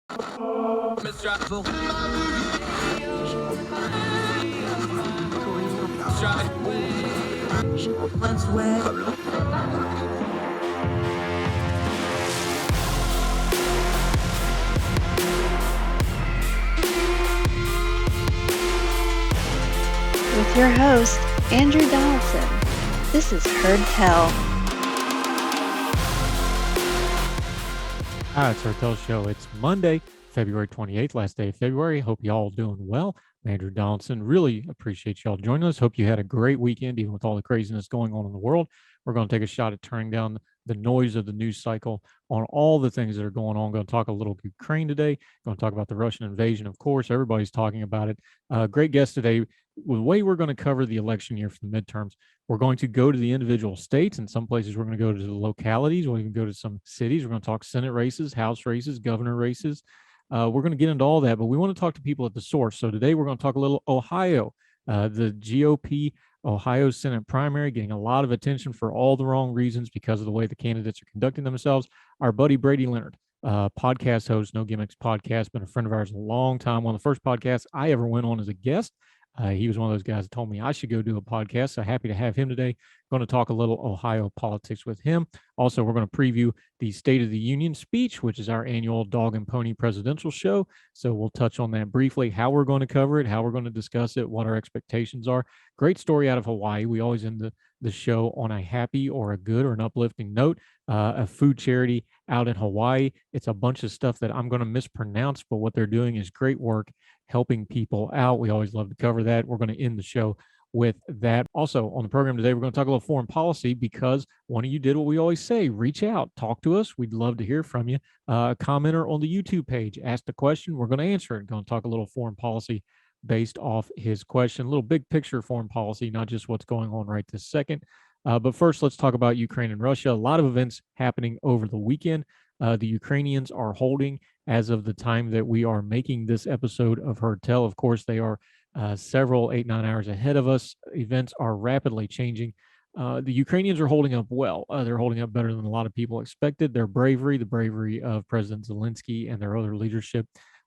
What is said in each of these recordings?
With your host, Andrew Donaldson. This is Heard Tell. Hi, it's Heard Tell Show. It's Monday, February 28th, last day of February. Hope you all doing well. I'm Andrew Donaldson. Really appreciate y'all joining us. Hope you had a great weekend, even with all the craziness going on in the world. We're going to take a shot at turning down the noise of the news cycle on all the things that are going on. Going to talk a little Ukraine today. Going to talk about the Russian invasion, of course. Everybody's talking about it. Great guest today. The way we're going to cover the election year for the midterms, we're going to go to the individual states. In some places, we're going to go to the localities. We're going to go to some cities. We're going to talk Senate races, House races, governor races. We're going to get into all that, but we want to talk to people at the source. So today we're going to talk a little Ohio, the GOP Ohio Senate primary, getting a lot of attention for all the wrong reasons because of the way the candidates are conducting themselves. Our buddy Brady Leonard, podcast host, No Gimmicks podcast, been a friend of ours a long time. One of the first podcasts I ever went on as a guest. He was one of those guys that told me I should go do a podcast. So happy to have him today. Going to talk a little Ohio politics with him. Also, we're going to preview the State of the Union speech, which is our annual dog and pony presidential show. So we'll touch on that briefly, how we're going to cover it, how we're going to discuss it, what our expectations are. Great story out of Hawaii. We always end the show on a happy or a good or an uplifting note. A food charity out in Hawaii. It's a bunch of stuff that I'm going to mispronounce, but what they're doing is great work helping people out. We always love to cover that. We're going to end the show with that. Also on the program today, we're going to talk a little foreign policy because one of you did what we always say, reach out, talk to us. We'd love to hear from you. A commenter on the YouTube page asked a question. We're going to answer it. Going to talk a little foreign policy based off his question, a little big picture foreign policy, not just what's going on right this second. But first, let's talk about Ukraine and Russia. A lot of events happening over the weekend. The Ukrainians are holding, as of the time that we are making this episode of Heard Tell. Of course, they are several 8-9 hours ahead of us. Events are rapidly changing. The Ukrainians are holding up well. They're holding up better than a lot of people expected. Their bravery, the bravery of President Zelensky and their other leadership.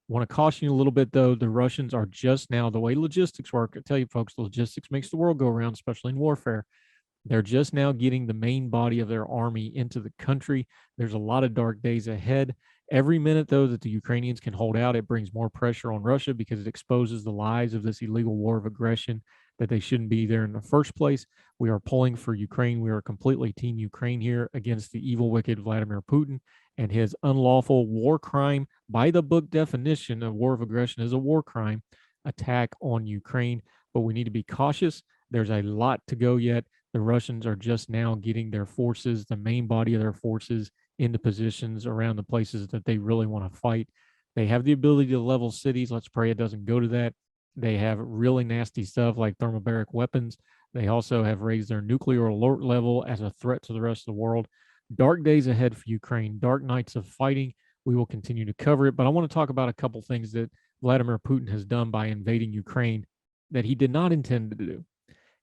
Want to caution you a little bit, though. The Russians are just now, the way logistics work, I tell you, folks, logistics makes the world go around, especially in warfare. They're just now getting the main body of their army into the country. There's a lot of dark days ahead. Every minute, though, that the Ukrainians can hold out, it brings more pressure on Russia because it exposes the lies of this illegal war of aggression that they shouldn't be there in the first place. We are pulling for Ukraine. We are completely Team Ukraine here against the evil, wicked Vladimir Putin and his unlawful war crime, by the book definition of war of aggression is a war crime, attack on Ukraine. But we need to be cautious. There's a lot to go yet. The Russians are just now getting their forces, the main body of their forces, into positions around the places that they really want to fight. They have the ability to level cities. Let's pray it doesn't go to that. They have really nasty stuff like thermobaric weapons. They also have raised their nuclear alert level as a threat to the rest of the world. Dark days ahead for Ukraine, dark nights of fighting. We will continue to cover it, but I want to talk about a couple things that Vladimir Putin has done by invading Ukraine that he did not intend to do.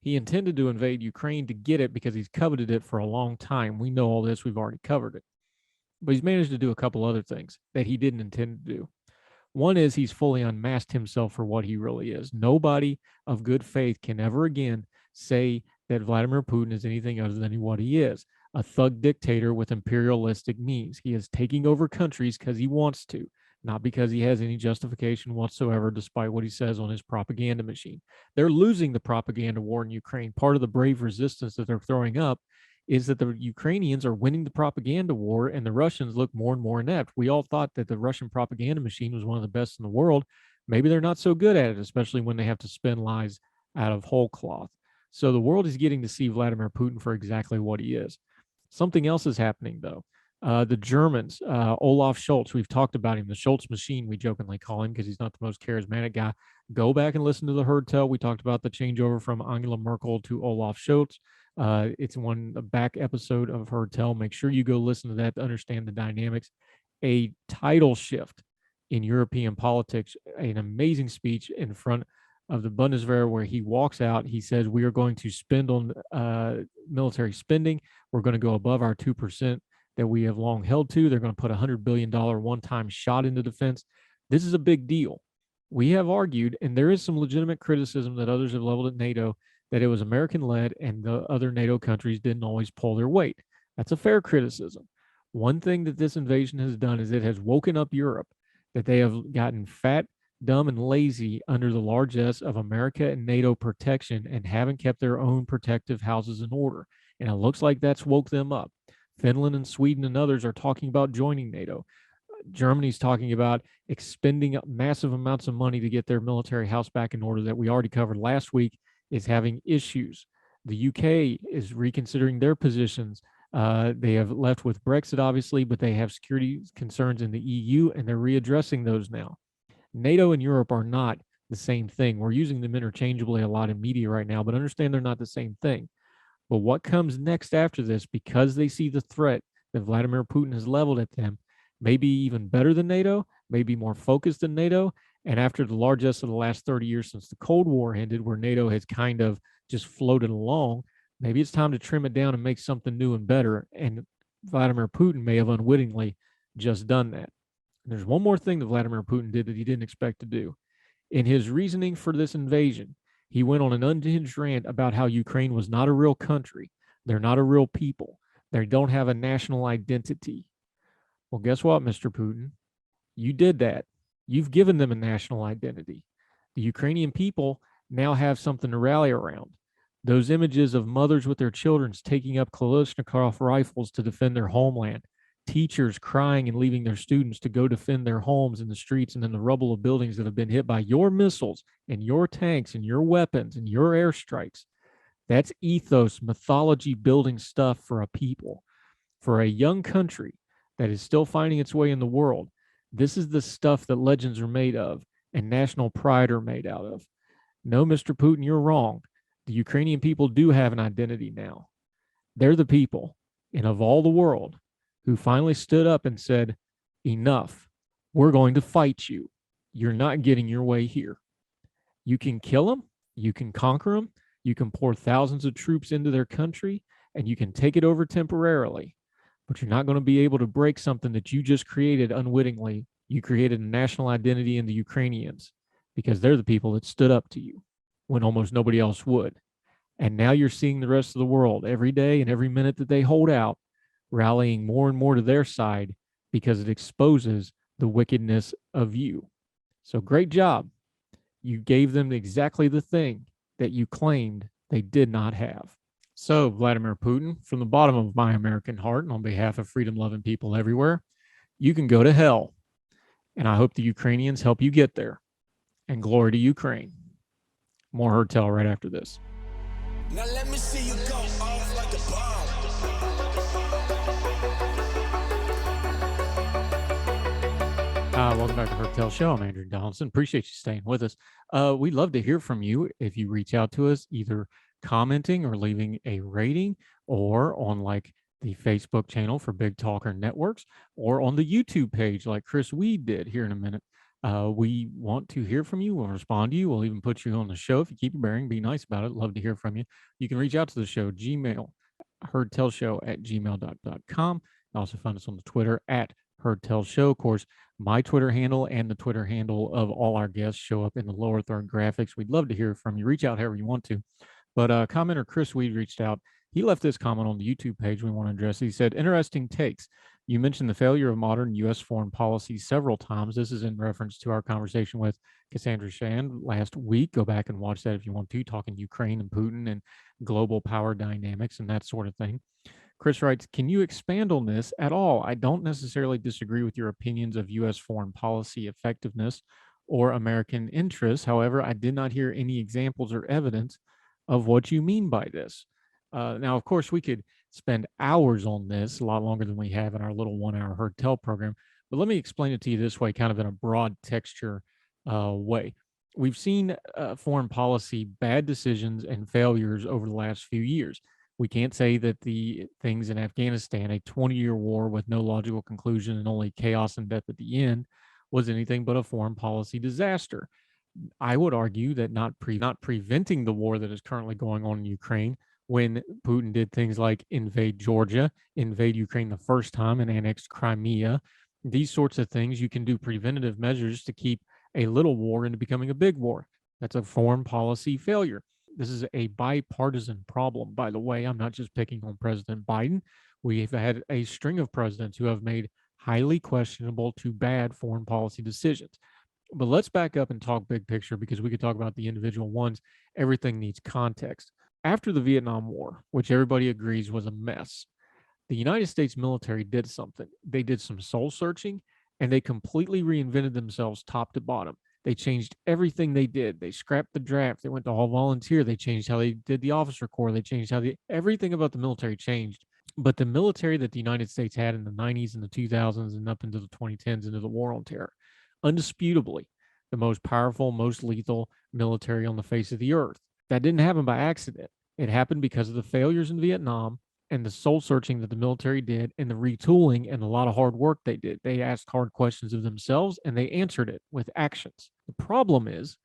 He intended to invade Ukraine to get it because he's coveted it for a long time. We know all this. We've already covered it. But he's managed to do a couple other things that he didn't intend to do. One is he's fully unmasked himself for what he really is. Nobody of good faith can ever again say that Vladimir Putin is anything other than what he is, a thug dictator with imperialistic means. He is taking over countries because he wants to, not because he has any justification whatsoever, despite what he says on his propaganda machine. They're losing the propaganda war in Ukraine. Part of the brave resistance that they're throwing up is that the Ukrainians are winning the propaganda war and the Russians look more and more inept. We all thought that the Russian propaganda machine was one of the best in the world. Maybe they're not so good at it, especially when they have to spin lies out of whole cloth. So the world is getting to see Vladimir Putin for exactly what he is. Something else is happening, though. The Germans, Olaf Scholz, we've talked about him, the Scholz machine, we jokingly call him because he's not the most charismatic guy. Go back and listen to the Heard Tell. We talked about the changeover from Angela Merkel to Olaf Scholz. It's a back episode of Heard Tell. Make sure you go listen to that to understand the dynamics. A title shift in European politics, an amazing speech in front of the Bundeswehr where he walks out. He says, we are going to spend on military spending. We're going to go above our 2% that we have long held to. They're going to put $100 billion one-time shot into defense. This is a big deal. We have argued, and there is some legitimate criticism that others have leveled at NATO, that it was American-led and the other NATO countries didn't always pull their weight. That's a fair criticism. One thing that this invasion has done is it has woken up Europe, that they have gotten fat, dumb, and lazy under the largesse of America and NATO protection and haven't kept their own protective houses in order. And it looks like that's woke them up. Finland and Sweden and others are talking about joining NATO. Germany's talking about expending massive amounts of money to get their military house back in order that we already covered last week is having issues. The UK is reconsidering their positions. They have left with Brexit, obviously, but they have security concerns in the EU, and they're readdressing those now. NATO and Europe are not the same thing. We're using them interchangeably a lot in media right now, but understand they're not the same thing. But what comes next after this, because they see the threat that Vladimir Putin has leveled at them, may be even better than NATO, may be more focused than NATO. And after the largesse of the last 30 years since the Cold War ended, where NATO has kind of just floated along, maybe it's time to trim it down and make something new and better. And Vladimir Putin may have unwittingly just done that. And there's one more thing that Vladimir Putin did that he didn't expect to do. In his reasoning for this invasion, he went on an unhinged rant about how Ukraine was not a real country. They're not a real people. They don't have a national identity. Well, guess what, Mr. Putin? You did that. You've given them a national identity. The Ukrainian people now have something to rally around. Those images of mothers with their children taking up Kalashnikov rifles to defend their homeland, teachers crying and leaving their students to go defend their homes in the streets and in the rubble of buildings that have been hit by your missiles and your tanks and your weapons and your airstrikes. That's ethos, mythology building stuff for a people, for a young country that is still finding its way in the world. This is the stuff that legends are made of and national pride are made out of. No, Mr. Putin, you're wrong. The Ukrainian people do have an identity now. They're the people, and of all the world, who finally stood up and said, enough, we're going to fight you. You're not getting your way here. You can kill them, you can conquer them, you can pour thousands of troops into their country, and you can take it over temporarily. But you're not going to be able to break something that you just created unwittingly. You created a national identity in the Ukrainians because they're the people that stood up to you when almost nobody else would. And now you're seeing the rest of the world every day and every minute that they hold out, rallying more and more to their side because it exposes the wickedness of you. So great job. You gave them exactly the thing that you claimed they did not have. So, Vladimir Putin, from the bottom of my American heart and on behalf of freedom-loving people everywhere, you can go to hell. And I hope the Ukrainians help you get there. And glory to Ukraine. More Heard Tell right after this. Now let me see you go off like a bomb. Welcome back to Heard Tell Show. I'm Andrew Donaldson. Appreciate you staying with us. We'd love to hear from you if you reach out to us, either commenting or leaving a rating, or on like the Facebook channel for Big Talker Networks, or on the YouTube page like Chris Weed did here in a minute. We want to hear from you. We'll respond to you. We'll even put you on the show if you keep your bearing. Be nice about it. Love to hear from you. You can reach out to the show, Gmail, heardtellshow@gmail.com. Also find us on the Twitter at Heard Tell Show. Of course, my Twitter handle and the Twitter handle of all our guests show up in the lower third graphics. We'd love to hear from you. Reach out however you want to. But commenter Chris Weed reached out. He left this comment on the YouTube page we want to address. He said, interesting takes. You mentioned the failure of modern U.S. foreign policy several times. This is in reference to our conversation with Cassandra Shand last week. Go back and watch that if you want to, talking Ukraine and Putin and global power dynamics and that sort of thing. Chris writes, can you expand on this at all? I don't necessarily disagree with your opinions of U.S. foreign policy effectiveness or American interests. However, I did not hear any examples or evidence of what you mean by this. Now, of course, we could spend hours on this, a lot longer than we have in our little 1 hour Heard Tell program. But let me explain it to you this way, kind of in a broad texture way. We've seen foreign policy bad decisions and failures over the last few years. We can't say that the things in Afghanistan, a 20-year war with no logical conclusion and only chaos and death at the end, was anything but a foreign policy disaster. I would argue that not preventing the war that is currently going on in Ukraine when Putin did things like invade Georgia, invade Ukraine the first time, and annex Crimea. These sorts of things, you can do preventative measures to keep a little war into becoming a big war. That's a foreign policy failure. This is a bipartisan problem, by the way. I'm not just picking on President Biden. We've had a string of presidents who have made highly questionable to bad foreign policy decisions. But let's back up and talk big picture, because we could talk about the individual ones. Everything needs context. After the Vietnam War, which everybody agrees was a mess, the United States military did something. They did some soul searching, and they completely reinvented themselves top to bottom. They changed everything they did. They scrapped the draft. They went to all volunteer. They changed how they did the officer corps. They changed everything about the military changed. But the military that the United States had in the 90s and the 2000s and up into the 2010s, into the war on terror, undisputably the most powerful, most lethal military on the face of the earth. That didn't happen by accident. It happened because of the failures in Vietnam and the soul searching that the military did, and the retooling and a lot of hard work they did. They asked hard questions of themselves, and they answered it with actions. The problem is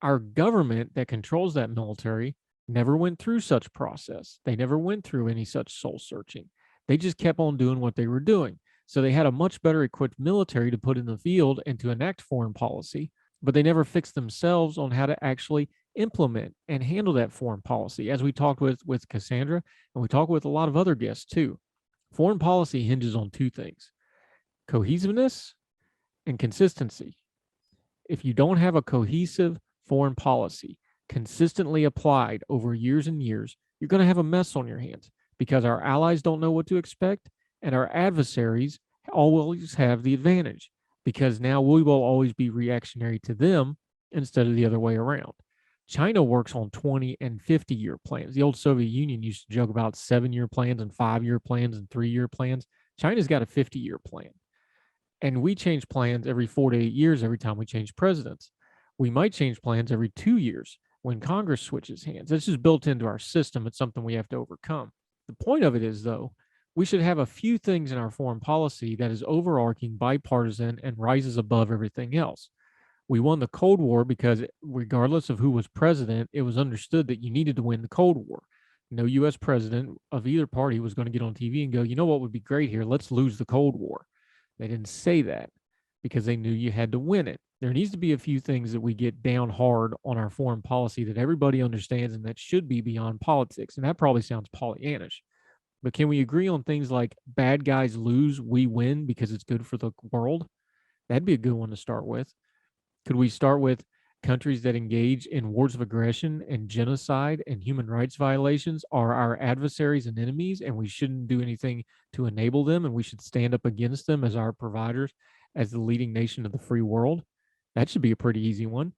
our government that controls that military never went through such process. They never went through any such soul searching. They just kept on doing what they were doing. So they had a much better equipped military to put in the field and to enact foreign policy, but they never fixed themselves on how to actually implement and handle that foreign policy. As we talked with Cassandra, and we talk with a lot of other guests too, foreign policy hinges on two things: cohesiveness and consistency. If you don't have a cohesive foreign policy consistently applied over years and years, you're going to have a mess on your hands, because our allies don't know what to expect, and our adversaries always have the advantage, because now we will always be reactionary to them instead of the other way around. China works on 20 and 50-year plans. The old Soviet Union used to joke about 7-year plans and 5-year plans and 3-year plans. China's got a 50-year plan. And we change plans every 4 to 8 years every time we change presidents. We might change plans every 2 years when Congress switches hands. This is built into our system. It's something we have to overcome. The point of it is, though, we should have a few things in our foreign policy that is overarching, bipartisan, and rises above everything else. We won the Cold War because, regardless of who was president, it was understood that you needed to win the Cold War. No U.S. president of either party was going to get on TV and go, you know what would be great here? Let's lose the Cold War. They didn't say that because they knew you had to win it. There needs to be a few things that we get down hard on our foreign policy that everybody understands and that should be beyond politics. And that probably sounds Pollyannish. But can we agree on things like bad guys lose, we win because it's good for the world? That'd be a good one to start with. Could we start with countries that engage in wars of aggression and genocide and human rights violations are our adversaries and enemies, and we shouldn't do anything to enable them, and we should stand up against them as our providers, as the leading nation of the free world? That should be a pretty easy one.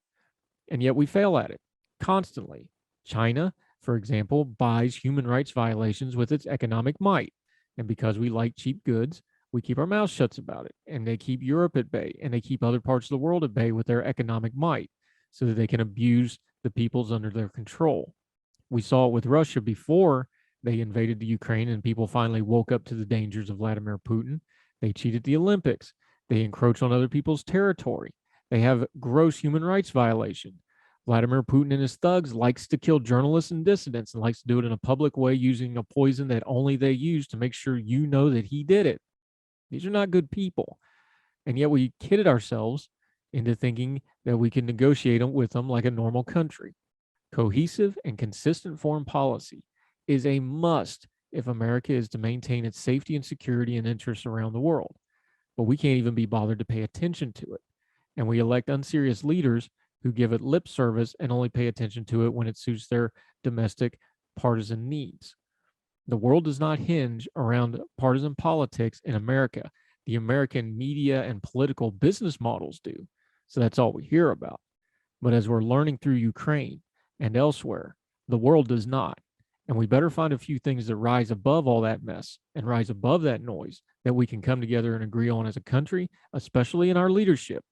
And yet we fail at it constantly. China, for example, buys human rights violations with its economic might. And because we like cheap goods, we keep our mouths shut about it. And they keep Europe at bay, and they keep other parts of the world at bay with their economic might, so that they can abuse the peoples under their control. We saw it with Russia before they invaded the Ukraine, and people finally woke up to the dangers of Vladimir Putin. They cheated the Olympics. They encroach on other people's territory. They have gross human rights violation. Vladimir Putin and his thugs likes to kill journalists and dissidents, and likes to do it in a public way using a poison that only they use to make sure you know that he did it. These are not good people. And yet we kidded ourselves into thinking that we can negotiate with them like a normal country. Cohesive and consistent foreign policy is a must if America is to maintain its safety and security and interests around the world. But we can't even be bothered to pay attention to it. And we elect unserious leaders who give it lip service and only pay attention to it when it suits their domestic partisan needs. The world does not hinge around partisan politics in America. The American media and political business models do. So that's all we hear about. But as we're learning through Ukraine and elsewhere, the world does not. And we better find a few things that rise above all that mess and rise above that noise that we can come together and agree on as a country, especially in our leadership,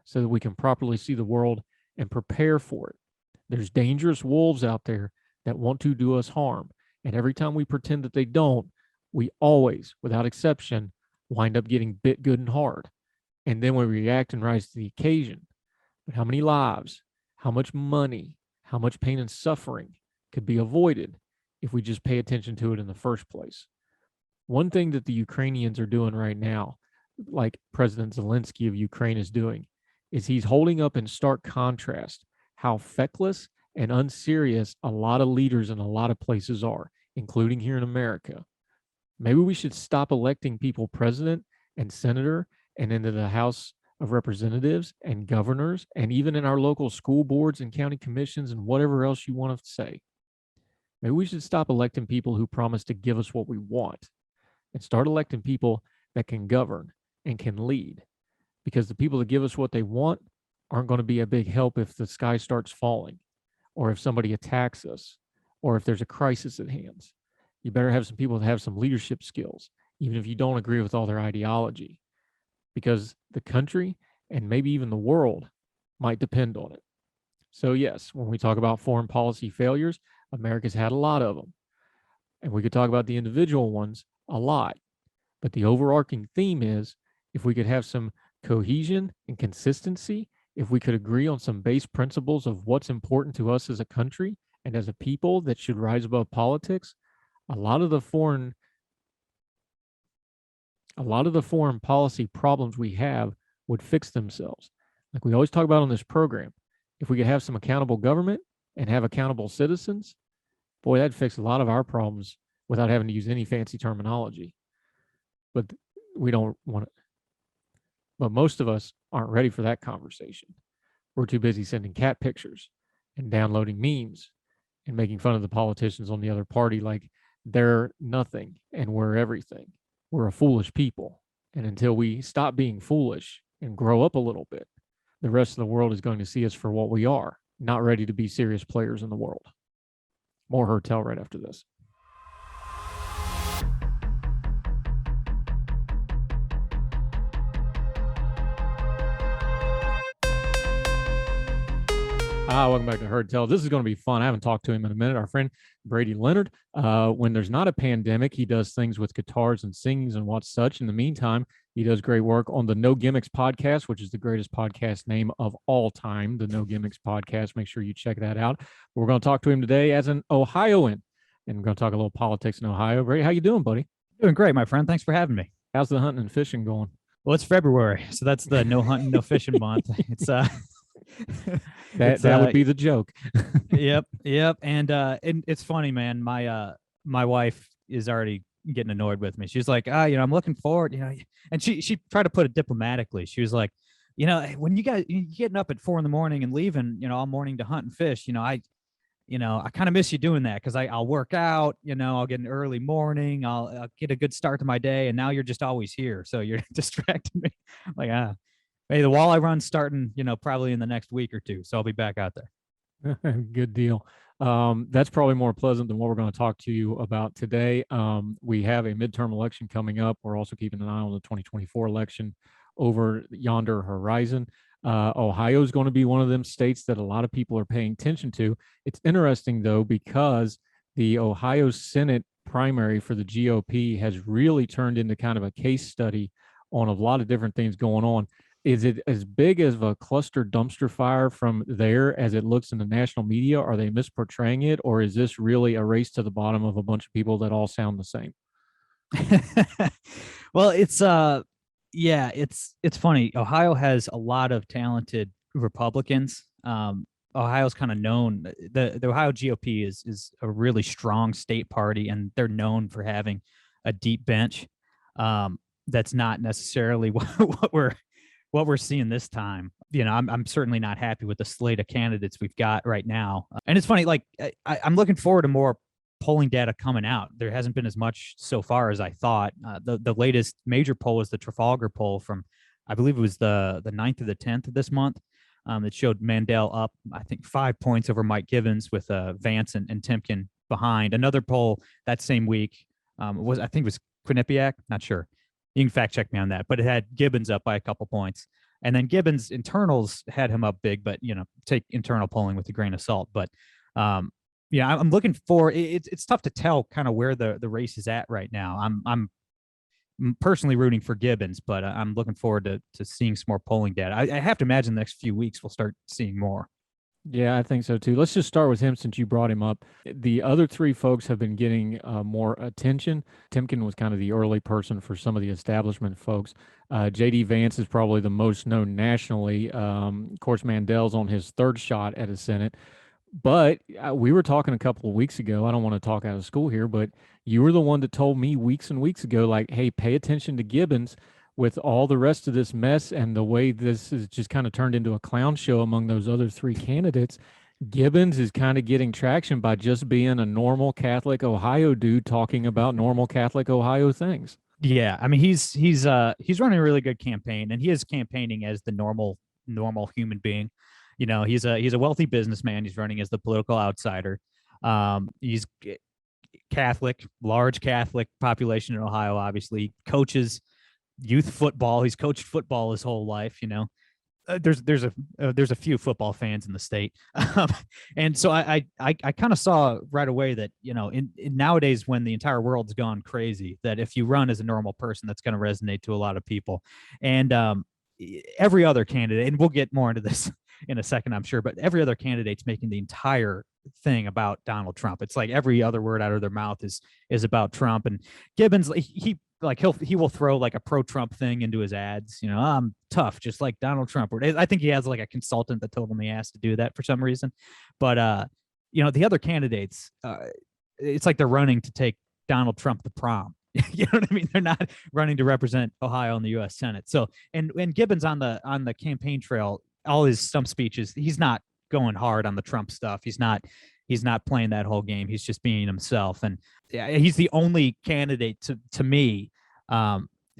so that we can properly see the world and prepare for it. There's dangerous wolves out there that want to do us harm. And every time we pretend that they don't, we always, without exception, wind up getting bit good and hard. And then we react and rise to the occasion. But how many lives, how much money, how much pain and suffering could be avoided if we just pay attention to it in the first place. One thing that the Ukrainians are doing right now, like President Zelensky of Ukraine is doing, is he's holding up in stark contrast how feckless and unserious a lot of leaders in a lot of places are, including here in America. Maybe we should stop electing people president and senator and into the House of Representatives and governors and even in our local school boards and county commissions and whatever else you want to say. Maybe we should stop electing people who promise to give us what we want and start electing people that can govern and can lead. Because the people that give us what they want aren't going to be a big help if the sky starts falling or if somebody attacks us or if there's a crisis at hand. You better have some people that have some leadership skills, even if you don't agree with all their ideology, because the country and maybe even the world might depend on it. So yes, when we talk about foreign policy failures, America's had a lot of them. And we could talk about the individual ones a lot. But the overarching theme is if we could have some cohesion and consistency, if we could agree on some base principles of what's important to us as a country and as a people that should rise above politics, a lot of the foreign policy problems we have would fix themselves. Like we always talk about on this program, if we could have some accountable government and have accountable citizens, boy, that'd fix a lot of our problems without having to use any fancy terminology. But we don't want it. But most of us aren't ready for that conversation. We're too busy sending cat pictures and downloading memes and making fun of the politicians on the other party like they're nothing and we're everything. We're a foolish people. And until we stop being foolish and grow up a little bit, the rest of the world is going to see us for what we are, not ready to be serious players in the world. More Heard Tell right after this. Welcome back to Heard Tell. This is going to be fun. I haven't talked to him in a minute. Our friend Brady Leonard. When there's not a pandemic, he does things with guitars and sings and what such. In the meantime, he does great work on the No Gimmicks podcast, which is the greatest podcast name of all time, the No Gimmicks podcast. Make sure you check that out. We're going to talk to him today as an Ohioan, and we're going to talk a little politics in Ohio. Brady, how you doing, buddy? Doing great, my friend. Thanks for having me. How's the hunting and fishing going? Well, it's February, so that's the no hunting, no fishing month. It's that would be the joke. Yep. And it's funny, man. My wife is already getting annoyed with me. She's like, I'm looking forward, and she tried to put it diplomatically. She was like, when you guys getting up at 4 a.m. and leaving, all morning to hunt and fish, I kind of miss you doing that because I'll work out, I'll get an early morning, I'll get a good start to my day, and now you're just always here, so you're distracting me. I'm like, hey, the walleye run's starting, probably in the next week or two, so I'll be back out there. Good deal. That's probably more pleasant than what we're going to talk to you about today. We have a midterm election coming up. We're also keeping an eye on the 2024 election over yonder horizon. Ohio is going to be one of them states that a lot of people are paying attention to. It's interesting, though, because the Ohio Senate primary for the GOP has really turned into kind of a case study on a lot of different things going on. Is it as big of a cluster dumpster fire from there as it looks in the national media? Are they misportraying it? Or is this really a race to the bottom of a bunch of people that all sound the same? Well, it's funny. Ohio has a lot of talented Republicans. Ohio's kind of known, the Ohio GOP is a really strong state party, and they're known for having a deep bench. That's not necessarily what we're seeing this time. I'm certainly not happy with the slate of candidates we've got right now. And it's funny, like I'm looking forward to more polling data coming out. There hasn't been as much so far as I thought. The latest major poll was the Trafalgar poll from, I believe it was the 9th or the 10th of this month. It showed Mandel up, I think, 5 points over Mike Givens with Vance and Timken behind. Another poll that same week I think it was Quinnipiac, not sure. You can fact check me on that, but it had Gibbons up by a couple points. And then Gibbons internals had him up big, but, take internal polling with a grain of salt. But, I'm looking for, it's tough to tell kind of where the race is at right now. I'm personally rooting for Gibbons, but I'm looking forward to seeing some more polling data. I have to imagine the next few weeks we'll start seeing more. Yeah, I think so too. Let's just start with him since you brought him up. The other three folks have been getting more attention. Timken was kind of the early person for some of the establishment folks. JD Vance is probably the most known nationally. Of course, Mandel's on his third shot at a Senate. But we were talking a couple of weeks ago. I don't want to talk out of school here, but you were the one that told me weeks and weeks ago, like, hey, pay attention to Gibbons with all the rest of this mess and the way this is just kind of turned into a clown show among those other three candidates. Gibbons is kind of getting traction by just being a normal Catholic Ohio dude talking about normal Catholic Ohio things. Yeah, I mean he's running a really good campaign, and he is campaigning as the normal human being. You know, he's a wealthy businessman. He's running as the political outsider. He's Catholic, large Catholic population in Ohio. Obviously, he coaches youth football. He's coached football his whole life. You know, there's a few football fans in the state, and so I kind of saw right away that, you know, in nowadays when the entire world's gone crazy, that if you run as a normal person, that's going to resonate to a lot of people, and every other candidate, and we'll get more into this in a second, I'm sure, but every other candidate's making the entire thing about Donald Trump. It's like every other word out of their mouth is about Trump. And Gibbons, he will throw like a pro-Trump thing into his ads. You know, I'm tough, just like Donald Trump. I think he has like a consultant that told him he has to do that for some reason. But you know, the other candidates, it's like they're running to take Donald Trump to prom. You know what I mean? They're not running to represent Ohio in the US Senate. So, and Gibbons on the campaign trail, all his stump speeches, he's not going hard on the Trump stuff. He's not playing that whole game. He's just being himself. And he's the only candidate to me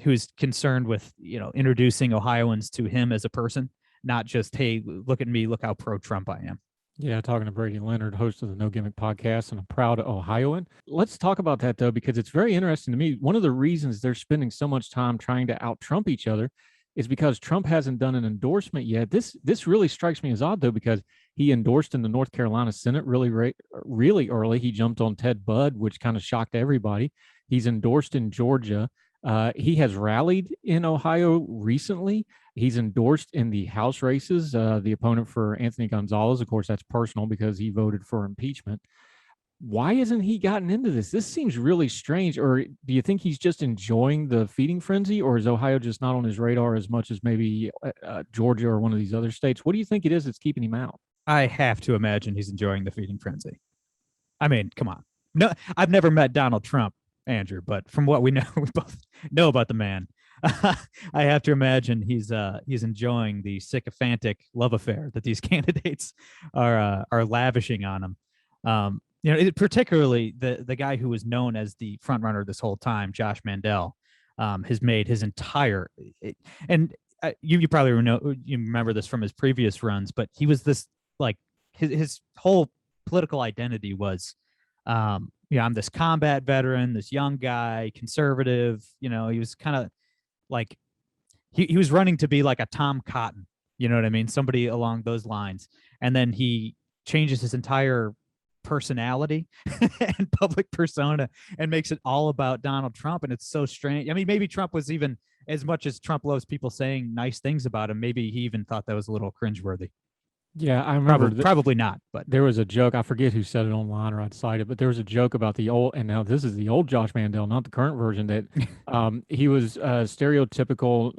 who's concerned with, you know, introducing Ohioans to him as a person, not just, hey, look at me, look how pro-Trump I am. Yeah, talking to Brady Leonard, host of the No Gimmick podcast, and a proud Ohioan. Let's talk about that, though, because it's very interesting to me. One of the reasons they're spending so much time trying to out-Trump each other is because Trump hasn't done an endorsement yet. This really strikes me as odd, though, because he endorsed in the North Carolina Senate really early. He jumped on Ted Budd, which kind of shocked everybody. He's endorsed in Georgia. He has rallied in Ohio recently. He's endorsed in the House races. The opponent for Anthony Gonzalez, of course, that's personal because he voted for impeachment. Why hasn't he gotten into this? This seems really strange. Or do you think he's just enjoying the feeding frenzy, or is Ohio just not on his radar as much as maybe Georgia or one of these other states? What do you think it is that's keeping him out? I have to imagine he's enjoying the feeding frenzy. I mean, come on. No, I've never met Donald Trump, Andrew, but from what we both know about the man, I have to imagine he's enjoying the sycophantic love affair that these candidates are lavishing on him. You know, particularly the guy who was known as the front runner this whole time, Josh Mandel, has made his entire and you probably you remember this from his previous runs, but he was this, like, his whole political identity was, you know, I'm this combat veteran, this young guy, conservative. You know, he was kind of like he was running to be like a Tom Cotton. You know what I mean? Somebody along those lines. And then he changes his entire personality and public persona and makes it all about Donald Trump. And it's so strange. I mean, maybe Trump was, even as much as Trump loves people saying nice things about him, maybe he even thought that was a little cringeworthy. Yeah, I remember. Probably not, but there was a joke. I forget who said it online or I'd cite it, but there was a joke about the old, and now this is the old Josh Mandel, not the current version, that he was a stereotypical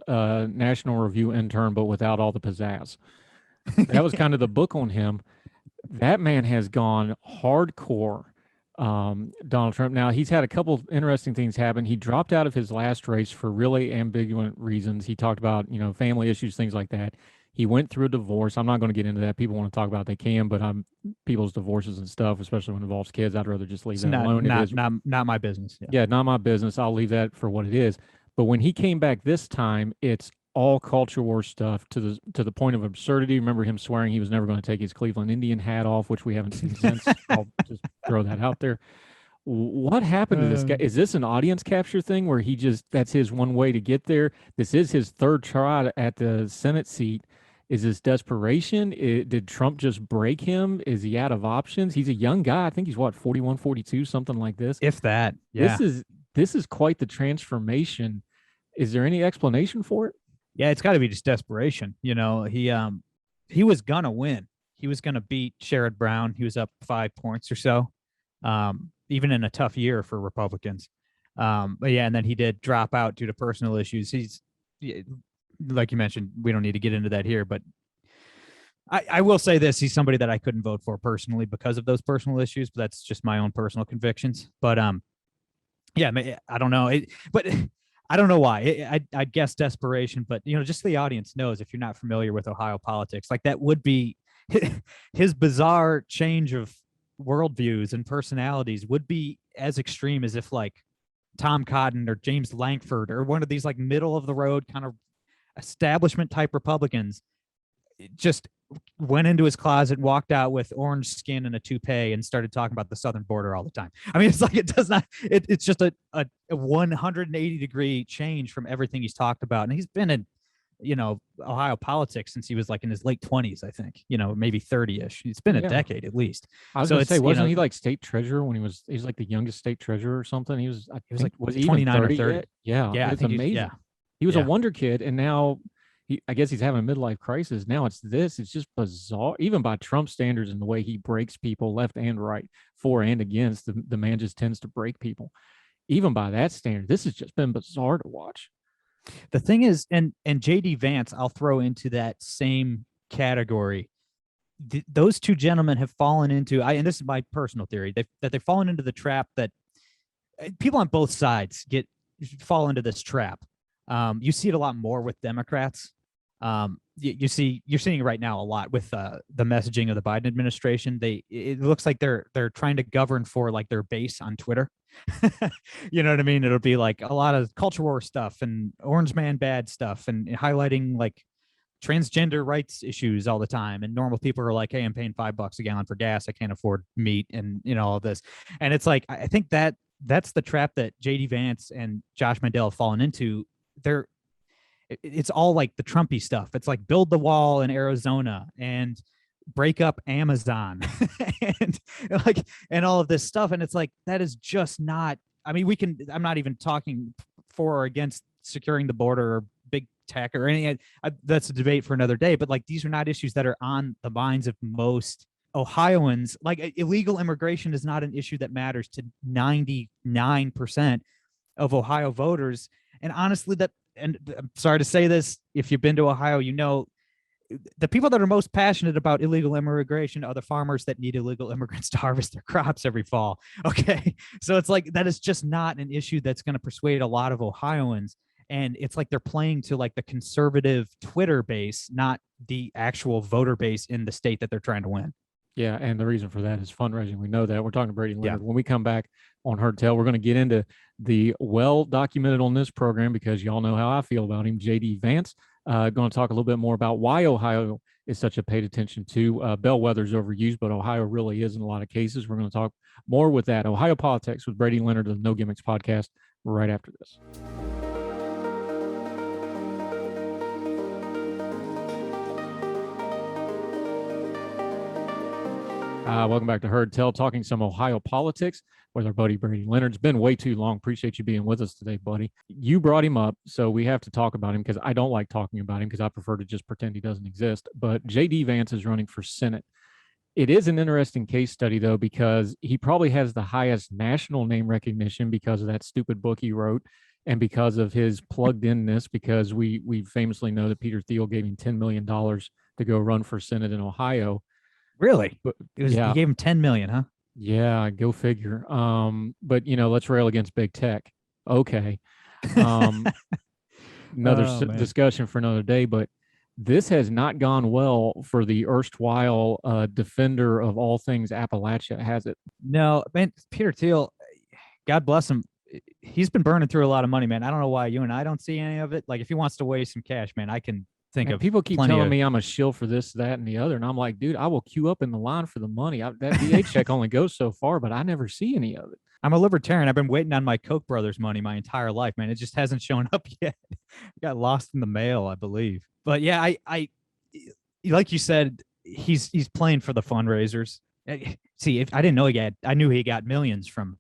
National Review intern, but without all the pizzazz. That was kind of the book on him. That man has gone hardcore, Donald Trump. Now, he's had a couple of interesting things happen. He dropped out of his last race for really ambiguous reasons. He talked about, you know, family issues, things like that. He went through a divorce. I'm not going to get into that. People want to talk about it, they can, but people's divorces and stuff, especially when it involves kids, I'd rather just leave that alone. Not my business. Yeah, not my business. I'll leave that for what it is. But when he came back this time, it's all culture war stuff to the point of absurdity. Remember him swearing he was never going to take his Cleveland Indian hat off, which we haven't seen since. I'll just throw that out there. What happened to this guy? Is this an audience capture thing where that's his one way to get there? This is his third try at the Senate seat. Is this desperation? Did Trump just break him? Is he out of options? He's a young guy. I think he's 41, 42, something like this. If that, yeah. This is quite the transformation. Is there any explanation for it? Yeah, it's got to be just desperation. You know, he was gonna win. he was going to beat Sherrod Brown. He was up 5 points or so, even in a tough year for Republicans. But yeah, and then he did drop out due to personal issues. He's, like you mentioned, we don't need to get into that here, but I will say this: he's somebody that I couldn't vote for personally because of those personal issues. But that's just my own personal convictions. But yeah, I don't know. But I don't know why. I guess desperation. But just so the audience knows, if you're not familiar with Ohio politics, like that would be his bizarre change of worldviews and personalities would be as extreme as if like Tom Cotton or James Lankford or one of these like middle of the road kind of establishment type Republicans just went into his closet, walked out with orange skin and a toupee and started talking about the southern border all the time. I mean, it's like, it does not, it's just a 180-degree change from everything he's talked about. And he's been in, Ohio politics since he was like in his late 20s, I think, maybe 30-ish. It's been a decade at least. I was gonna say, wasn't he like state treasurer when he was like the youngest state treasurer or something? He was was he 29 even 30 or 30? yet? Yeah. Yeah. It's amazing. He was a wonder kid, and now I guess he's having a midlife crisis. Now it's just bizarre, even by Trump standards, and the way he breaks people left and right, for and against. The man just tends to break people. Even by that standard, this has just been bizarre to watch. The thing is, and JD Vance, I'll throw into that same category. Those two gentlemen have fallen into, and this is my personal theory, that they've fallen into the trap that people on both sides fall into this trap. You see it a lot more with Democrats. You're seeing it right now a lot with the messaging of the Biden administration. It looks like they're trying to govern for like their base on Twitter. You know what I mean? It'll be like a lot of culture war stuff and orange man bad stuff and highlighting like transgender rights issues all the time. And normal people are like, hey, I'm paying $5 a gallon for gas. I can't afford meat and all of this. And it's like, I think that's the trap that JD Vance and Josh Mandel have fallen into. It's all like the Trumpy stuff. It's like build the wall in Arizona and break up Amazon and all of this stuff. And it's like, that is just not, I mean, I'm not even talking for or against securing the border or big tech or anything. That's a debate for another day, but like, these are not issues that are on the minds of most Ohioans. Like illegal immigration is not an issue that matters to 99% of Ohio voters. And honestly, and I'm sorry to say this, if you've been to Ohio, the people that are most passionate about illegal immigration are the farmers that need illegal immigrants to harvest their crops every fall. Okay. So it's like, that is just not an issue that's going to persuade a lot of Ohioans. And it's like they're playing to like the conservative Twitter base, not the actual voter base in the state that they're trying to win. Yeah, and the reason for that is fundraising. We know that. We're talking to Brady Leonard. Yeah. When we come back on Heard Tell, we're going to get into the well-documented on this program, because y'all know how I feel about him, JD Vance. Going to talk a little bit more about why Ohio is such a paid attention to. Bellwether's overused, but Ohio really is in a lot of cases. We're going to talk more with that. Ohio Politics with Brady Leonard of the No Gimmicks podcast right after this. Welcome back to Heard Tell, talking some Ohio politics with our buddy Brady Leonard. It's been way too long. Appreciate you being with us today, buddy. You brought him up, so we have to talk about him, because I don't like talking about him, because I prefer to just pretend he doesn't exist. But JD Vance is running for Senate. It is an interesting case study, though, because he probably has the highest national name recognition because of that stupid book he wrote, and because of his plugged-inness, because we famously know that Peter Thiel gave him $10 million to go run for Senate in Ohio. Really? He gave him 10 million, huh? Yeah, go figure. But let's rail against big tech. Okay. Another discussion for another day, but this has not gone well for the erstwhile defender of all things Appalachia, has it? No, man, Peter Thiel, God bless him. He's been burning through a lot of money, man. I don't know why you and I don't see any of it. Like, if he wants to waste some cash, man, I can think of. People keep telling me I'm a shill for this, that, and the other, and I'm like, dude, I will queue up in the line for the money. That VA check only goes so far, but I never see any of it. I'm a libertarian. I've been waiting on my Koch brothers money my entire life, man. It just hasn't shown up yet. Got lost in the mail, I believe. But yeah, I like you said, he's playing for the fundraisers. See, if I didn't know I knew he got millions from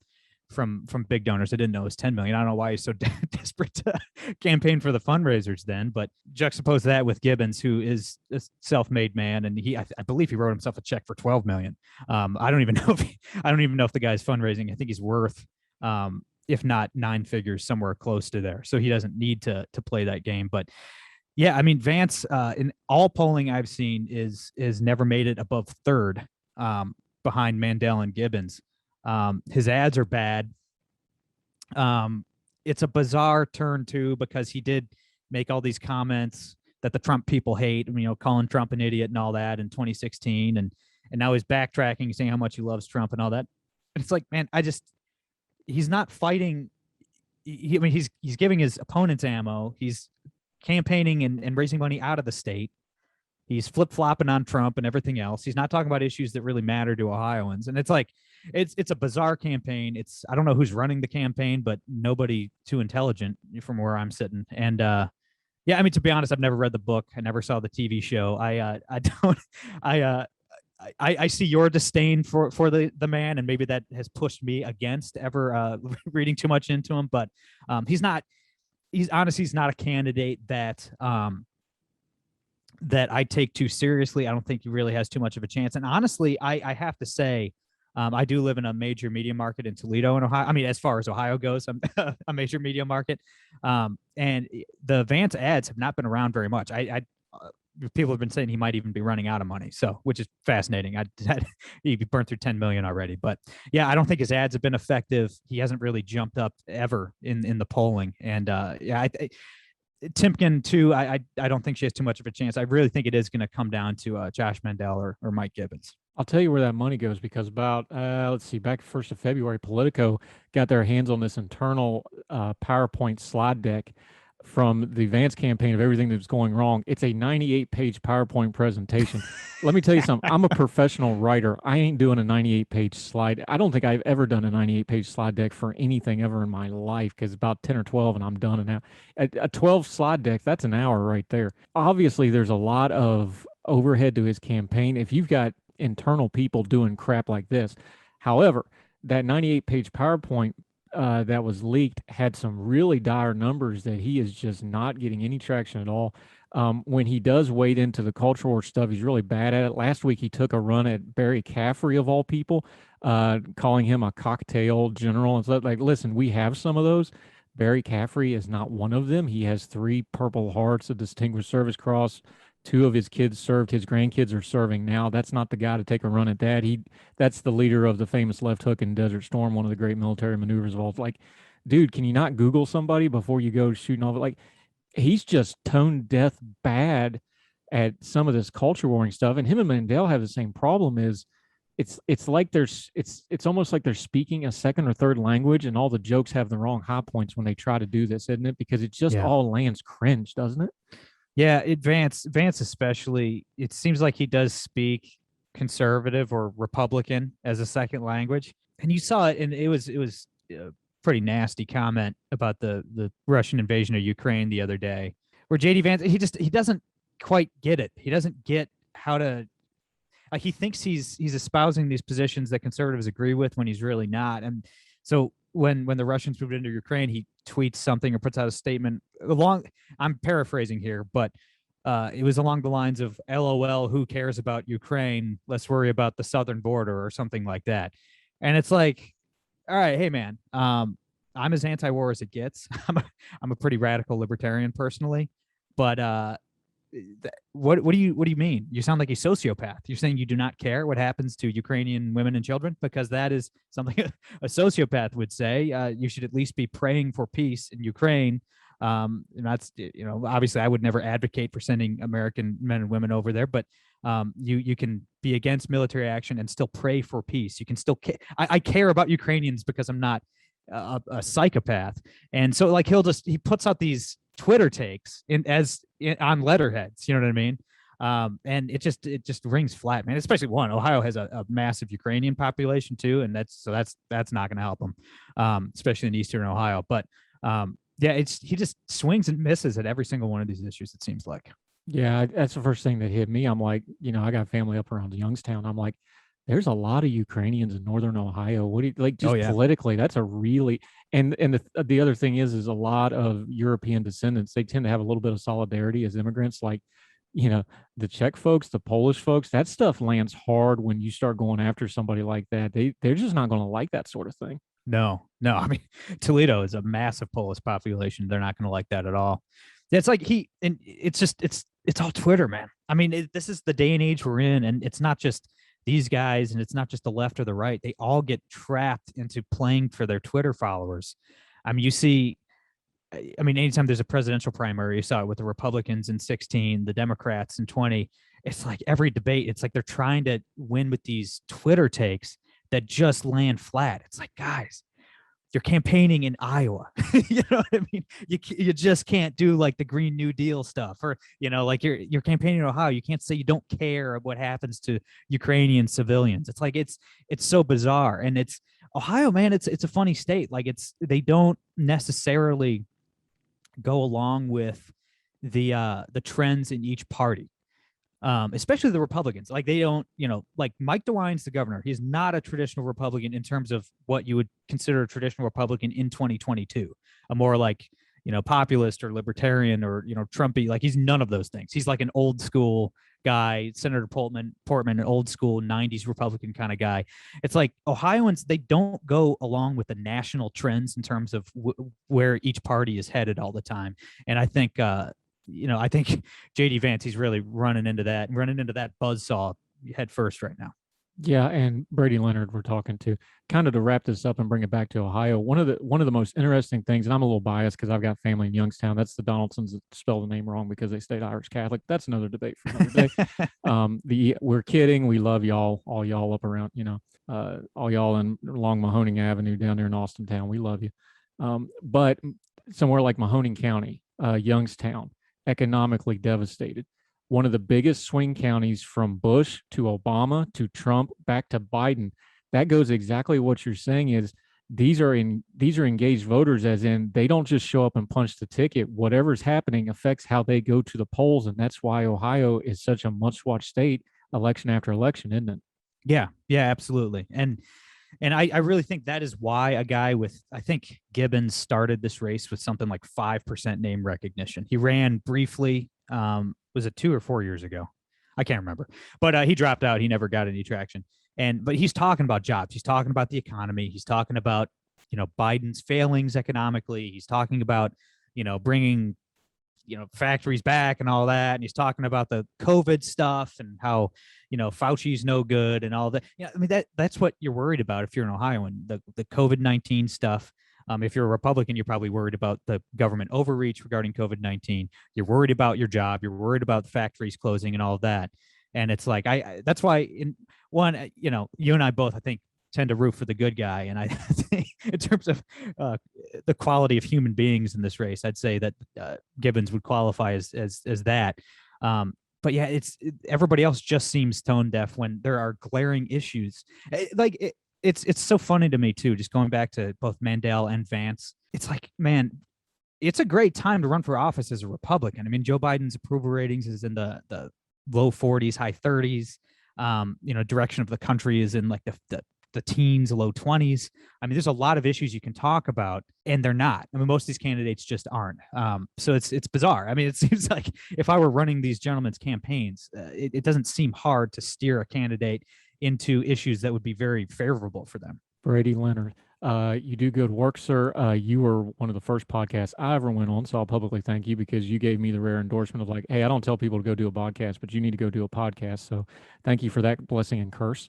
from big donors. I didn't know it was 10 million. I don't know why he's so desperate to campaign for the fundraisers then, but juxtapose that with Gibbons, who is a self-made man, and I believe he wrote himself a check for 12 million. I don't even know if the guy's fundraising. I think he's worth if not 9 figures, somewhere close to there. So he doesn't need to play that game. But yeah, I mean, Vance in all polling I've seen is never made it above third behind Mandel and Gibbons. His ads are bad. It's a bizarre turn too, because he did make all these comments that the Trump people hate, calling Trump an idiot and all that in 2016. And now he's backtracking, saying how much he loves Trump and all that. And it's like, man, he's not fighting. He's giving his opponents ammo. He's campaigning and raising money out of the state. He's flip-flopping on Trump and everything else. He's not talking about issues that really matter to Ohioans. And it's like, it's a bizarre campaign. I don't know who's running the campaign, but nobody too intelligent from where I'm sitting. And yeah, I mean, to be honest, I've never read the book. I never saw the TV show. I see your disdain for the man, and maybe that has pushed me against ever reading too much into him. But he's not a candidate that I take too seriously. I don't think he really has too much of a chance. And honestly, I have to say, I do live in a major media market in Toledo, in Ohio. I mean, as far as Ohio goes, I'm a major media market. And the Vance ads have not been around very much. People have been saying he might even be running out of money, which is fascinating. He burned through 10 million already, but yeah, I don't think his ads have been effective. He hasn't really jumped up ever in the polling. And yeah, Timken too. I don't think she has too much of a chance. I really think it is going to come down to Josh Mandel or Mike Gibbons. I'll tell you where that money goes, because about, let's see, back 1st of February, Politico got their hands on this internal PowerPoint slide deck from the Vance campaign of everything that was going wrong. It's a 98-page PowerPoint presentation. Let me tell you something. I'm a professional writer. I ain't doing a 98-page slide. I don't think I've ever done a 98-page slide deck for anything ever in my life, because about 10 or 12 and I'm done. And now a 12 slide deck, that's an hour right there. Obviously, there's a lot of overhead to his campaign if you've got internal people doing crap like this. However, that 98-page PowerPoint that was leaked had some really dire numbers that he is just not getting any traction at all. When he does wade into the culture war stuff, he's really bad at it. Last week, he took a run at Barry Caffrey, of all people, calling him a cocktail general. And so, like, listen, we have some of those. Barry Caffrey is not one of them. He has 3 Purple Hearts, a Distinguished Service Cross. 2 of his kids served. His grandkids are serving now. That's not the guy to take a run at that. That's the leader of the famous left hook in Desert Storm, one of the great military maneuvers of all. Like, dude, can you not Google somebody before you go shooting all of it? Like, he's just tone deaf bad at some of this culture warring stuff. And him and Mandel have the same problem. Is it's like it's almost like they're speaking a second or third language, and all the jokes have the wrong high points when they try to do this, isn't it? Because it just all lands cringe, doesn't it? Yeah, Vance especially, it seems like he does speak conservative or Republican as a second language. And you saw it, and it was a pretty nasty comment about the Russian invasion of Ukraine the other day, where JD Vance, he doesn't quite get it. He doesn't get how to, he thinks he's espousing these positions that conservatives agree with when he's really not. And so when the Russians moved into Ukraine, he tweets something or puts out a statement I'm paraphrasing here, but it was along the lines of, LOL, who cares about Ukraine? Let's worry about the southern border, or something like that. And it's like, all right, hey man, I'm as anti-war as it gets. I'm a pretty radical libertarian personally, but what do you mean? You sound like a sociopath. You're saying you do not care what happens to Ukrainian women and children, because that is something a sociopath would say. You should at least be praying for peace in Ukraine. And that's, obviously I would never advocate for sending American men and women over there, but you can be against military action and still pray for peace. You can still I care about Ukrainians because I'm not a psychopath. And so, like, he puts out these Twitter takes on letterheads, you know what I mean? And it just rings flat, man. Especially Ohio has a massive Ukrainian population too, and that's not going to help them, especially in Eastern Ohio. But yeah, he just swings and misses at every single one of these issues, it seems like. Yeah, that's the first thing that hit me. I'm like, I got family up around Youngstown. I'm like, there's a lot of Ukrainians in Northern Ohio. What do you like? Oh, Just yeah. politically, that's a really and the other thing is a lot of European descendants. They tend to have a little bit of solidarity as immigrants. Like, you know, the Czech folks, the Polish folks, that stuff lands hard when you start going after somebody like that. They're just not going to like that sort of thing. No, no. I mean, Toledo is a massive Polish population. They're not going to like that at all. It's like and it's just it's all Twitter, man. I mean, this is the day and age we're in, and it's not just these guys, and it's not just the left or the right. They all get trapped into playing for their Twitter followers. I mean, you see, I mean, anytime there's a presidential primary, you saw it with the Republicans in 16, the Democrats in 20. It's like every debate, it's like they're trying to win with these Twitter takes that just land flat. It's like, guys, you're campaigning in Iowa. You know what I mean? You just can't do like the Green New Deal stuff, or like you're campaigning in Ohio. You can't say you don't care of what happens to Ukrainian civilians. It's like it's so bizarre, and it's Ohio, man. It's a funny state. Like they don't necessarily go along with the trends in each party. Especially the Republicans. Like they don't, like Mike DeWine's the governor. He's not a traditional Republican in terms of what you would consider a traditional Republican in 2022. A more like, populist or libertarian or, Trumpy. Like he's none of those things. He's like an old school guy, Senator Portman, an old school 90s Republican kind of guy. It's like Ohioans, they don't go along with the national trends in terms of where each party is headed all the time. And I think, I think JD Vance, he's really running into that buzzsaw head first right now. Yeah, and Brady Leonard we're talking to. Kind of to wrap this up and bring it back to Ohio. One of the most interesting things, and I'm a little biased because I've got family in Youngstown. That's the Donaldsons that spell the name wrong because they stayed Irish Catholic. That's another debate for another day. We're kidding. We love y'all, all y'all up around, all y'all along Mahoning Avenue down there in Austintown. We love you. But somewhere like Mahoning County, Youngstown, economically devastated. One of the biggest swing counties from Bush to Obama to Trump back to Biden. That goes exactly what you're saying is these are engaged voters, as in they don't just show up and punch the ticket. Whatever's happening affects how they go to the polls. And that's why Ohio is such a much-watched state election after election, isn't it? Yeah, absolutely. And I really think that is why a guy with, I think Gibbons started this race with something like 5% name recognition. He ran briefly. Was it 2 or 4 years ago? I can't remember, but he dropped out. He never got any traction. But he's talking about jobs. He's talking about the economy. He's talking about, Biden's failings economically. He's talking about, bringing, factories back and all that. And he's talking about the COVID stuff and how, Fauci's no good and all that. I mean, that's what you're worried about if you're an Ohioan, the COVID-19 stuff. If you're a Republican, you're probably worried about the government overreach regarding COVID-19. You're worried about your job. You're worried about the factories closing and all of that. And it's like, that's why you and I both, I think, tend to root for the good guy. And I think in terms of the quality of human beings in this race, I'd say that Gibbons would qualify as that. But yeah, everybody else just seems tone deaf when there are glaring issues. It's so funny to me too, just going back to both Mandel and Vance. It's like, man, it's a great time to run for office as a Republican. I mean, Joe Biden's approval ratings is in the low 40s, high 30s. Direction of the country is in like the teens, low 20s. I mean, there's a lot of issues you can talk about, and they're not. I mean, most of these candidates just aren't. So it's bizarre. I mean, it seems like if I were running these gentlemen's campaigns, it doesn't seem hard to steer a candidate into issues that would be very favorable for them. Brady Leonard, you do good work, sir. You were one of the first podcasts I ever went on, so I'll publicly thank you because you gave me the rare endorsement of like, hey, I don't tell people to go do a podcast, but you need to go do a podcast. So thank you for that blessing and curse.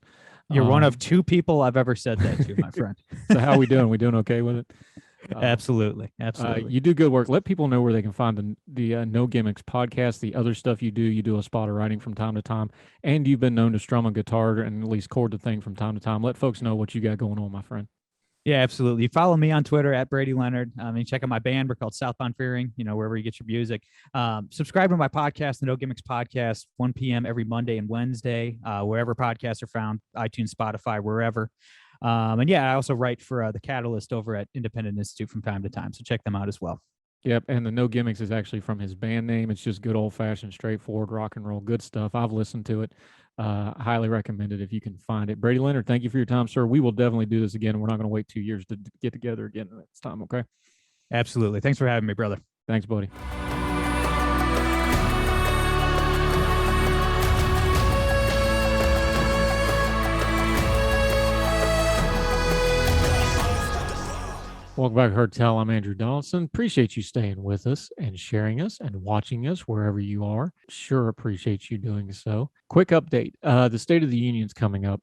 You're one of 2 people I've ever said that to, my friend. So how are we doing? We doing okay with it? Absolutely. You do good work. Let people know where they can find the No Gimmicks podcast, the other stuff you do. You do a spot of writing from time to time, and you've been known to strum a guitar and at least chord the thing from time to time. Let folks know what you got going on, my friend. Yeah, absolutely. You follow me on Twitter at Brady Leonard. And check out my band. We're called Southbound Fearing, wherever you get your music. Subscribe to my podcast, the No Gimmicks Podcast, 1 p.m. every Monday and Wednesday, wherever podcasts are found, iTunes, Spotify, wherever. And yeah, I also write for the Catalyst over at Independent Institute from time to time. So check them out as well. Yep, and the No Gimmicks is actually from his band name. It's just good old-fashioned, straightforward rock and roll, good stuff. I've listened to it. Highly recommended if you can find it. Brady Leonard, thank you for your time, sir. We will definitely do this again. We're not going to wait 2 years to get together again next time, okay? Absolutely. Thanks for having me, brother. Thanks, buddy. Welcome back to Heard Tell. I'm Andrew Donaldson. Appreciate you staying with us and sharing us and watching us wherever you are. Sure appreciate you doing so. Quick update. The State of the Union's coming up.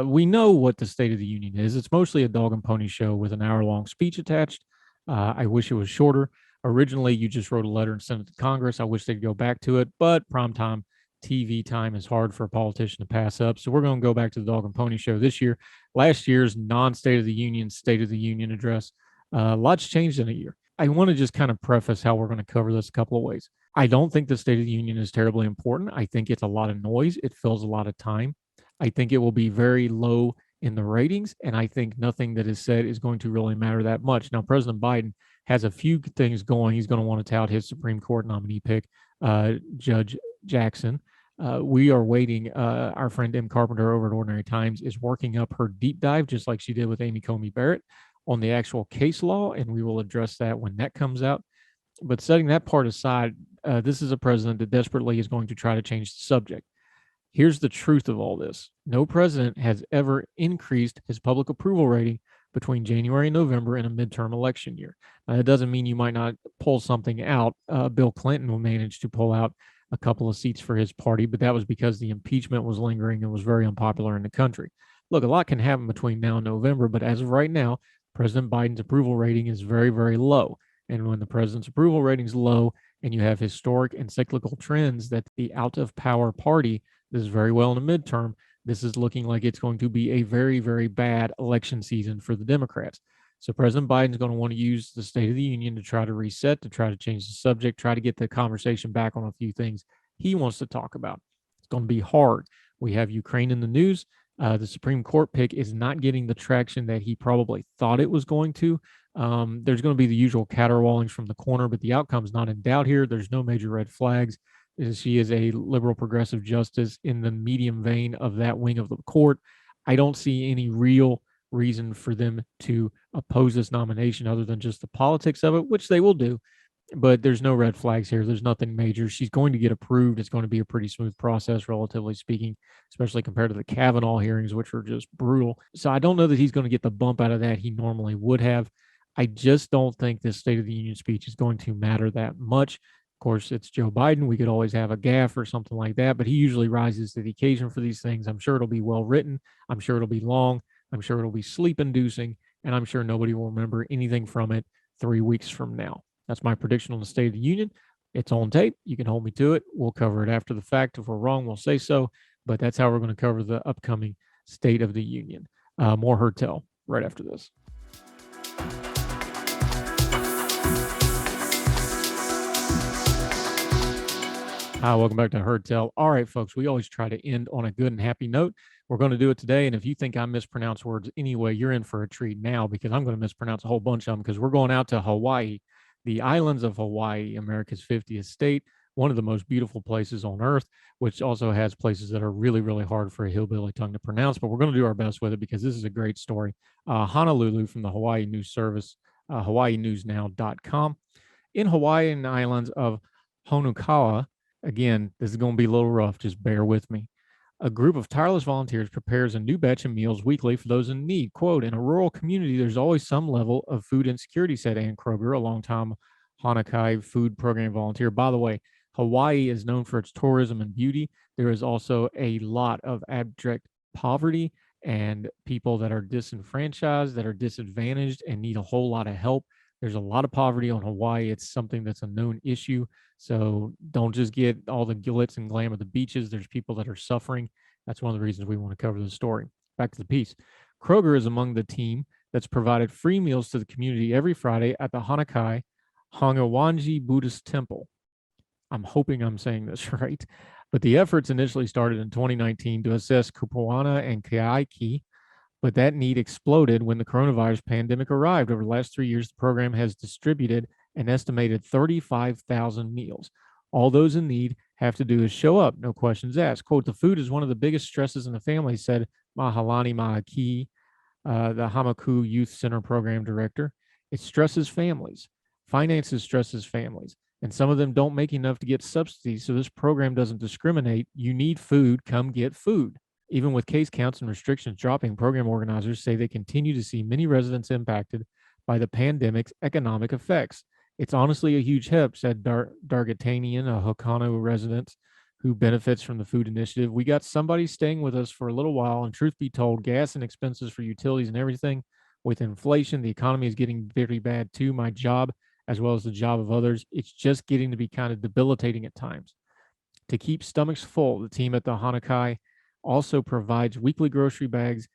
We know what the State of the Union is. It's mostly a dog and pony show with an hour-long speech attached. I wish it was shorter. Originally, you just wrote a letter and sent it to Congress. I wish they'd go back to it, but primetime TV time is hard for a politician to pass up. So we're going to go back to the dog and pony show this year. Last year's non-State of the Union, State of the Union address. Lots changed in a year. I want to just kind of preface how we're going to cover this a couple of ways. I don't think the State of the Union is terribly important. I think it's a lot of noise. It fills a lot of time. I think it will be very low in the ratings, and I think nothing that is said is going to really matter that much. Now, President Biden has a few things going. He's going to want to tout his Supreme Court nominee pick, Judge Jackson. We are waiting. Our friend M. Carpenter over at Ordinary Times is working up her deep dive, just like she did with Amy Coney Barrett, on the actual case law, and we will address that when that comes out. But setting that part aside, this is a president that desperately is going to try to change the subject. Here's the truth of all this. No president has ever increased his public approval rating between January and November in a midterm election year. Now, that doesn't mean you might not pull something out. Bill Clinton managed to pull out a couple of seats for his party, but that was because the impeachment was lingering and was very unpopular in the country. Look, a lot can happen between now and November, but as of right now, President Biden's approval rating is very, very low. And when the president's approval rating is low and you have historic and cyclical trends that the out of power party does very well in the midterm, this is looking like it's going to be a very, very bad election season for the Democrats. So President Biden's going to want to use the State of the Union to try to reset, to try to change the subject, try to get the conversation back on a few things he wants to talk about. It's going to be hard. We have Ukraine in the news. The Supreme Court pick is not getting the traction that he probably thought it was going to. There's going to be the usual caterwaulings from the corner, but the outcome's not in doubt here. There's no major red flags. She is a liberal progressive justice in the medium vein of that wing of the court. I don't see any real reason for them to oppose this nomination other than just the politics of it, which they will do. But there's no red flags here. There's nothing major. She's going to get approved. It's going to be a pretty smooth process, relatively speaking, especially compared to the Kavanaugh hearings, which were just brutal. So I don't know that he's going to get the bump out of that he normally would have. I just don't think this State of the Union speech is going to matter that much. Of course, it's Joe Biden. We could always have a gaffe or something like that, but he usually rises to the occasion for these things. I'm sure it'll be well written. I'm sure it'll be long. I'm sure it'll be sleep inducing, and I'm sure nobody will remember anything from it 3 weeks from now. That's my prediction on the State of the Union. It's on tape. You can hold me to it. We'll cover it after the fact. If we're wrong, we'll say so. But that's how we're going to cover the upcoming State of the Union. More Heard Tell right after this. Hi, welcome back to Heard Tell. All right, folks, we always try to end on a good and happy note. We're going to do it today. And if you think I mispronounce words anyway, you're in for a treat now, because I'm going to mispronounce a whole bunch of them, because we're going out to Hawaii, the islands of Hawaii, America's 50th state, one of the most beautiful places on earth, which also has places that are really, really hard for a hillbilly tongue to pronounce. But we're going to do our best with it because this is a great story. Honolulu from the Hawaii News Service, hawaiinewsnow.com. In Hawaiian islands of Honukaua, again, this is going to be a little rough. Just bear with me. A group of tireless volunteers prepares a new batch of meals weekly for those in need. Quote, in a rural community, there's always some level of food insecurity, said Ann Kroger, a longtime Hanakai food program volunteer. By the way, Hawaii is known for its tourism and beauty. There is also a lot of abject poverty and people that are disenfranchised, that are disadvantaged and need a whole lot of help. There's a lot of poverty on Hawaii. It's something that's a known issue. So don't just get all the glitz and glam of the beaches. There's people that are suffering. That's one of the reasons we want to cover the story. Back to the piece. Kroger is among the team that's provided free meals to the community every Friday at the Hanakai Hangawanji Buddhist Temple. I'm hoping I'm saying this right. But the efforts initially started in 2019 to assess Kupuana and Keiki, but that need exploded when the coronavirus pandemic arrived. Over the last 3 years, the program has distributed an estimated 35,000 meals. All those in need have to do is show up, no questions asked. Quote, the food is one of the biggest stresses in the family, said Mahalani Mahaki, the Hamaku Youth Center program director. It stresses families. Finances stresses families. And some of them don't make enough to get subsidies, so this program doesn't discriminate. You need food, come get food. Even with case counts and restrictions dropping, program organizers say they continue to see many residents impacted by the pandemic's economic effects. It's honestly a huge help, said Dargatanian, a Hokano resident who benefits from the food initiative. We got somebody staying with us for a little while, and truth be told, gas and expenses for utilities and everything, with inflation, the economy is getting very bad too. My job, as well as the job of others, it's just getting to be kind of debilitating at times. To keep stomachs full, the team at the Hanakai also provides weekly grocery bags,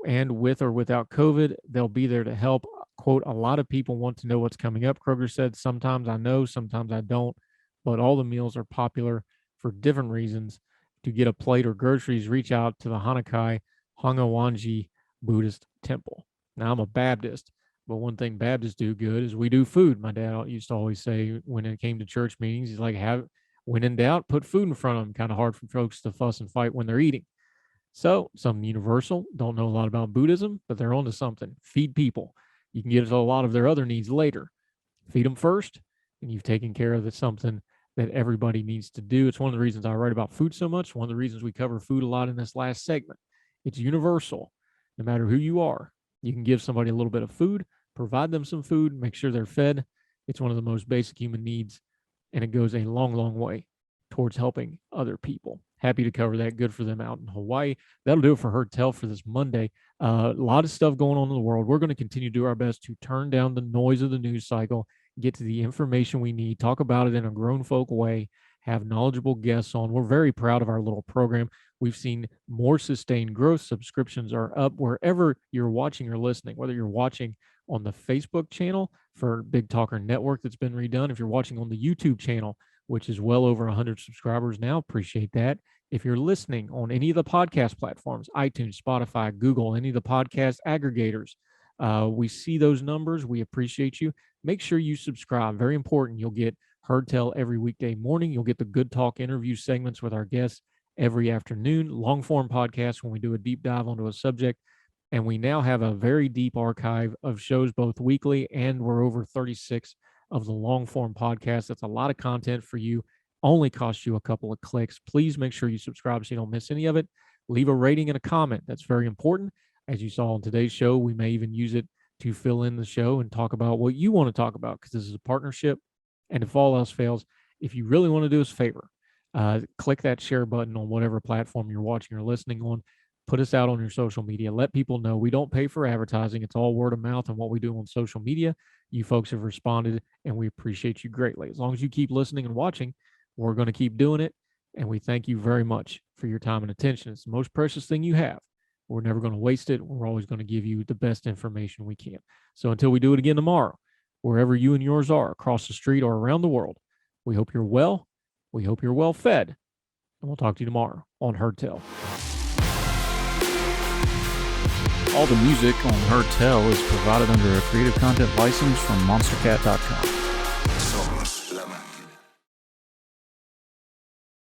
and with or without COVID, they'll be there to help. Quote, a lot of people want to know what's coming up, Kroger said. Sometimes I know, sometimes I don't, but all the meals are popular for different reasons. To get a plate or groceries, reach out to the Hanakai Hangawanji Buddhist Temple. Now, I'm a Baptist, but one thing Baptists do good is we do food. My dad used to always say when it came to church meetings, he's like, when in doubt, put food in front of them. Kind of hard for folks to fuss and fight when they're eating. So, something universal. Don't know a lot about Buddhism, but they're onto something. Feed people. You can get to a lot of their other needs later. Feed them first, and you've taken care of something that everybody needs to do. It's one of the reasons I write about food so much. One of the reasons we cover food a lot in this last segment. It's universal. No matter who you are, you can give somebody a little bit of food, provide them some food, make sure they're fed. It's one of the most basic human needs, and it goes a long, long way towards helping other people. Happy to cover that. Good for them out in Hawaii. That'll do it for Heard Tell for this Monday. A lot of stuff going on in the world. We're going to continue to do our best to turn down the noise of the news cycle, get to the information we need, talk about it in a grown folk way, have knowledgeable guests on. We're very proud of our little program. We've seen more sustained growth. Subscriptions are up wherever you're watching or listening, whether you're watching on the Facebook channel for Big Talker Network that's been redone. If you're watching on the YouTube channel, which is well over 100 subscribers now, appreciate that. If you're listening on any of the podcast platforms, iTunes, Spotify, Google, any of the podcast aggregators, we see those numbers. We appreciate you. Make sure you subscribe. Very important. You'll get Heard Tell every weekday morning. You'll get the Good Talk interview segments with our guests every afternoon. Long form podcasts when we do a deep dive onto a subject. And we now have a very deep archive of shows, both weekly, and we're over 36 of the long form podcast. That's a lot of content for you. Only costs you a couple of clicks. Please make sure you subscribe so you don't miss any of it. Leave a rating and a comment. That's very important. As you saw on today's show, we may even use it to fill in the show and talk about what you want to talk about, because this is a partnership. And if all else fails, if you really want to do us a favor, click that share button on whatever platform you're watching or listening on. Put us out on your social media. Let people know. We don't pay for advertising. It's all word of mouth and what we do on social media. You folks have responded, and we appreciate you greatly. As long as you keep listening and watching, we're going to keep doing it, and we thank you very much for your time and attention. It's the most precious thing you have. We're never going to waste it. We're always going to give you the best information we can. So until we do it again tomorrow, wherever you and yours are, across the street or around the world, we hope you're well. We hope you're well fed, and we'll talk to you tomorrow on Heard Tell. All the music on Heard Tell is provided under a Creative Content license from monstercat.com. Somos la